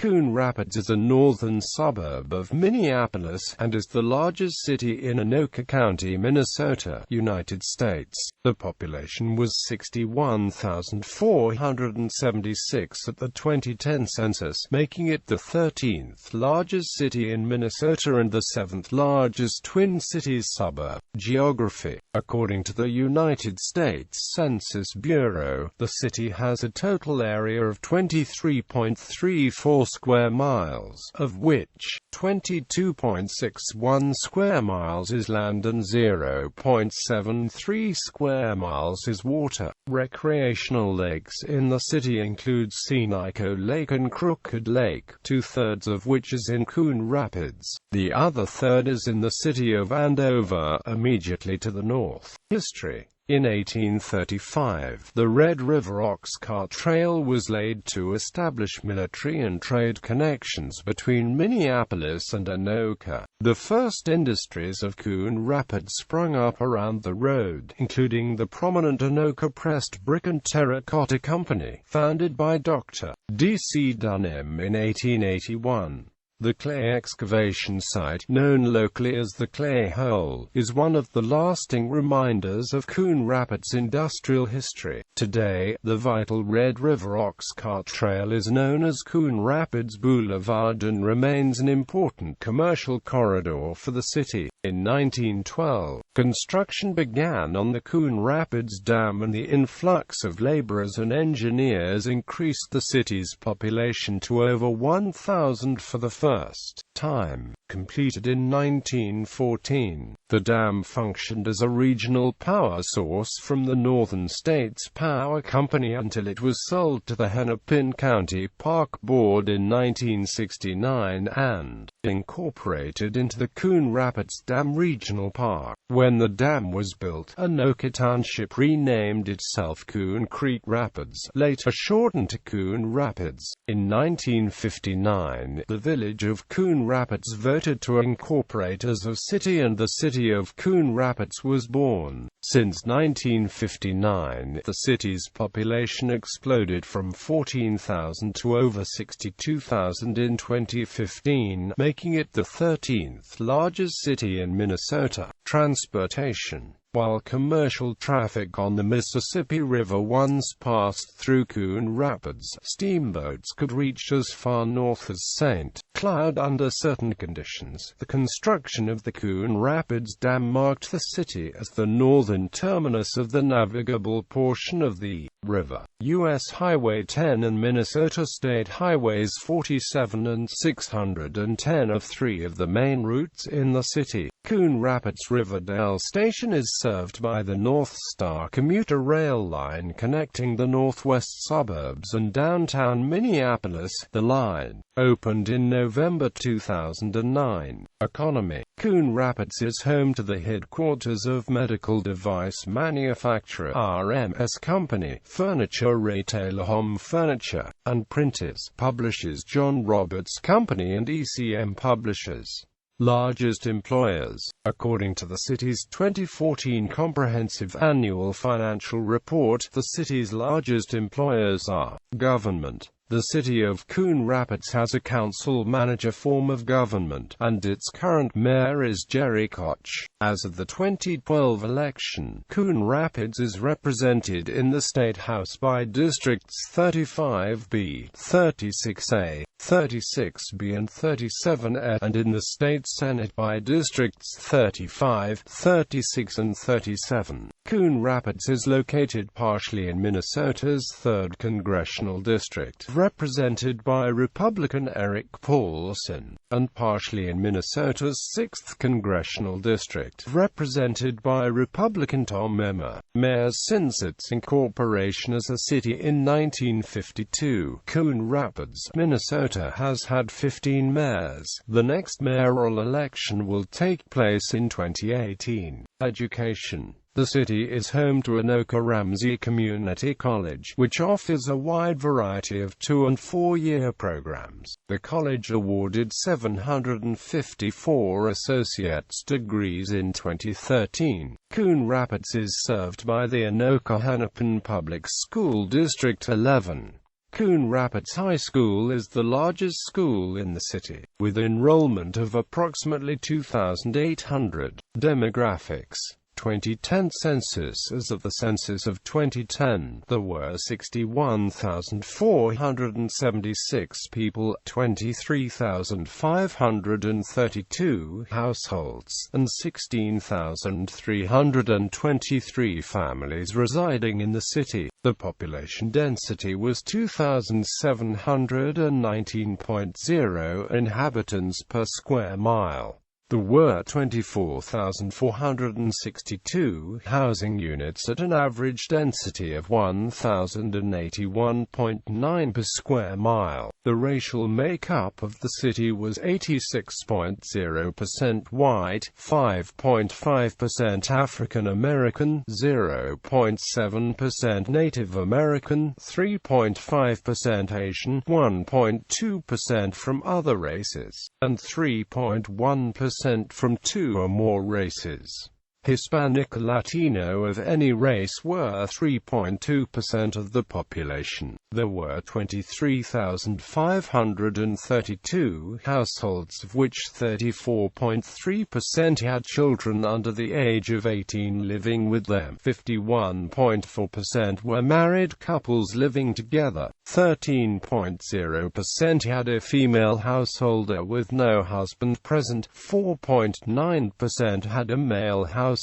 Coon Rapids is a northern suburb of Minneapolis, and is the largest city in Anoka County, Minnesota, United States. The population was 61,476 at the 2010 census, making it the 13th largest city in Minnesota and the 7th largest Twin Cities suburb. Geography. According to the United States Census Bureau, the city has a total area of 23.34 square miles, of which 22.61 square miles is land and 0.73 square miles is water. Recreational lakes in the city include Seneca Lake and Crooked Lake, two-thirds of which is in Coon Rapids. The other third is in the city of Andover, immediately to the north. History. In 1835, the Red River Ox Cart Trail was laid to establish military and trade connections between Minneapolis and Anoka. The first industries of Coon Rapids sprung up around the road, including the prominent Anoka Pressed Brick and Terracotta Company, founded by Dr. D.C. Dunham in 1881. The clay excavation site, known locally as the Clay Hole, is one of the lasting reminders of Coon Rapids' industrial history. Today, the vital Red River Ox Cart Trail is known as Coon Rapids Boulevard and remains an important commercial corridor for the city. In 1912, construction began on the Coon Rapids Dam, and the influx of laborers and engineers increased the city's population to over 1,000 for the first time. Completed in 1914, the dam functioned as a regional power source from the Northern States Power Company until it was sold to the Hennepin County Park Board in 1969 and incorporated into the Coon Rapids Dam Regional Park. When the dam was built, Anoka Township renamed itself Coon Creek Rapids, later shortened to Coon Rapids. In 1959, the village of Coon Rapids voted to incorporate as a city, and the city of Coon Rapids was born. Since 1959, the city's population exploded from 14,000 to over 62,000 in 2015, making it the 13th largest city in Minnesota. Transportation. While commercial traffic on the Mississippi River once passed through Coon Rapids, steamboats could reach as far north as St. Cloud under certain conditions. The construction of the Coon Rapids Dam marked the city as the northern terminus of the navigable portion of the river. U.S. Highway 10 and Minnesota State Highways 47 and 610 are three of the main routes in the city. Coon Rapids Riverdale Station is served by the North Star commuter rail line connecting the northwest suburbs and downtown Minneapolis. The line opened in November 2009. Economy. Coon Rapids is home to the headquarters of medical device manufacturer RMS Company, furniture retailer Home Furniture, and printers, publishers John Roberts Company and ECM Publishers. Largest employers. According to the city's 2014 Comprehensive Annual Financial Report, the city's largest employers are government. The city of Coon Rapids has a council-manager form of government, and its current mayor is Jerry Koch. As of the 2012 election, Coon Rapids is represented in the State House by districts 35B, 36A, 36B and 37A, and in the State Senate by districts 35, 36 and 37. Coon Rapids is located partially in Minnesota's 3rd Congressional District, represented by Republican Eric Paulson, and partially in Minnesota's 6th Congressional District, represented by Republican Tom Emmer. Mayor's since its incorporation as a city in 1952, Coon Rapids, Minnesota has had 15 mayors. The next mayoral election will take place in 2018. Education. The city is home to Anoka Ramsey Community College, which offers a wide variety of 2- and 4-year programs. The college awarded 754 associate's degrees in 2013. Coon Rapids is served by the Anoka Hennepin Public School District 11. Coon Rapids High School is the largest school in the city, with enrollment of approximately 2,800. Demographics. 2010 census. As of the census of 2010, there were 61,476 people, 23,532 households, and 16,323 families residing in the city. The population density was 2,719.0 inhabitants per square mile. There were 24,462 housing units at an average density of 1,081.9 per square mile. The racial makeup of the city was 86.0% white, 5.5% African American, 0.7% Native American, 3.5% Asian, 1.2% from other races, and 3.1% from two or more races. Hispanic or Latino of any race were 3.2% of the population. There were 23,532 households, of which 34.3% had children under the age of 18 living with them. 51.4% were married couples living together. 13.0% had a female householder with no husband present. 4.9% had a male householder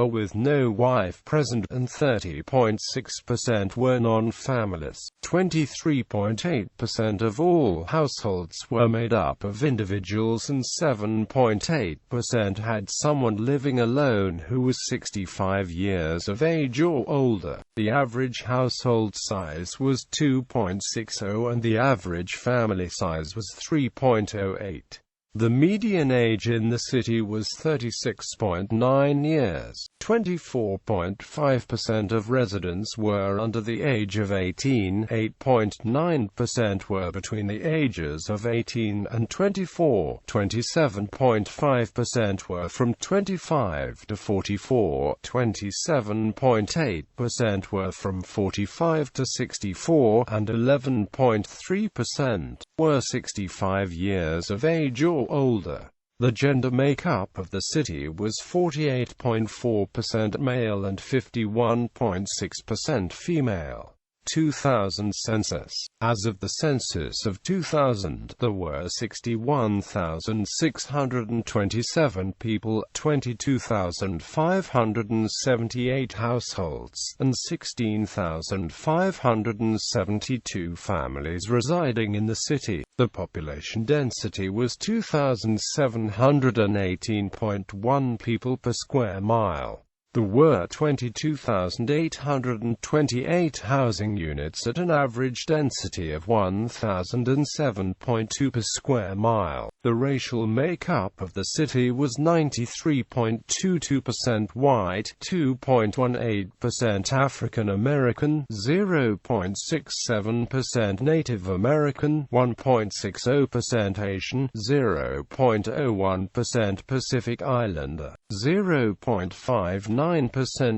with no wife present, and 30.6% were non-families. 23.8% of all households were made up of individuals, and 7.8% had someone living alone who was 65 years of age or older. The average household size was 2.60 and the average family size was 3.08. The median age in the city was 36.9 years. 24.5% of residents were under the age of 18, 8.9% were between the ages of 18 and 24, 27.5% were from 25 to 44, 27.8% were from 45 to 64, and 11.3% were 65 years of age or older. The gender makeup of the city was 48.4% male and 51.6% female. 2000 census. As of the census of 2000, there were 61,627 people, 22,578 households, and 16,572 families residing in the city. The population density was 2,718.1 people per square mile. There were 22,828 housing units at an average density of 1,007.2 per square mile. The racial makeup of the city was 93.22% white, 2.18% African American, 0.67% Native American, 1.60% Asian, 0.01% Pacific Islander, 0.59%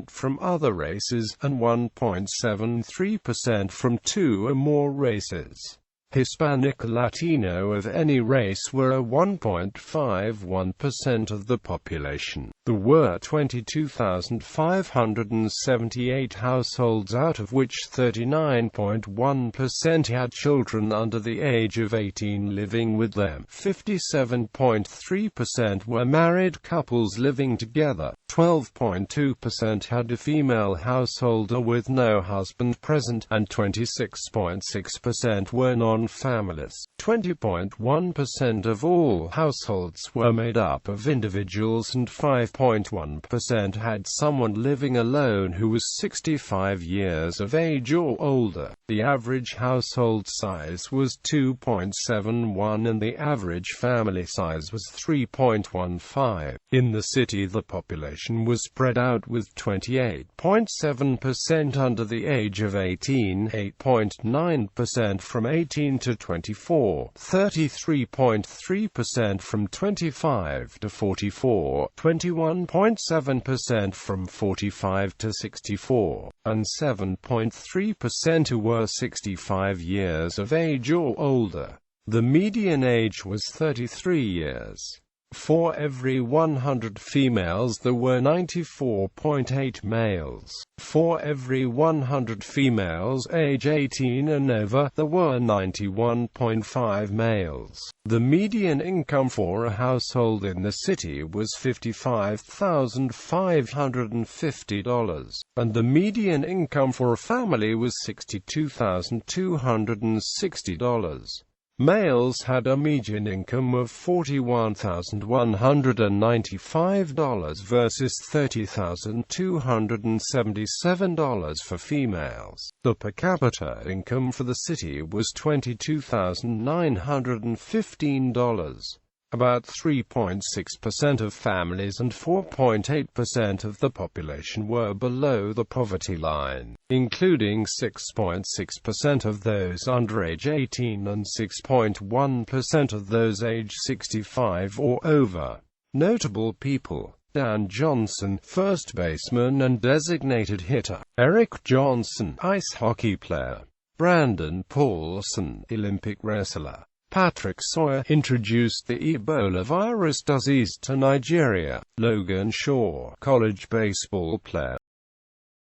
from other races, and 1.73% from two or more races. Hispanic or Latino of any race were 1.51% of the population. There were 22,578 households, out of which 39.1% had children under the age of 18 living with them. 57.3% were married couples living together. 12.2% had a female householder with no husband present, and 26.6% were non-families. 20.1% of all households were made up of individuals, and 5.1% had someone living alone who was 65 years of age or older. The average household size was 2.71 and the average family size was 3.15. In the city, the population was spread out with 28.7% under the age of 18, 8.9% from 18 18 to 24, 33.3% from 25 to 44, 21.7% from 45 to 64, and 7.3% who were 65 years of age or older. The median age was 33 years. For every 100 females there were 94.8 males. For every 100 females age 18 and over, there were 91.5 males. The median income for a household in the city was $55,550, and the median income for a family was $62,260. Males had a median income of $41,195 versus $30,277 for females. The per capita income for the city was $22,915. About 3.6% of families and 4.8% of the population were below the poverty line, including 6.6% of those under age 18 and 6.1% of those age 65 or over. Notable people: Dan Johnson, first baseman and designated hitter; Eric Johnson, ice hockey player; Brandon Paulson, Olympic wrestler; Patrick Sawyer introduced the Ebola virus disease to Nigeria; Logan Shaw, college baseball player;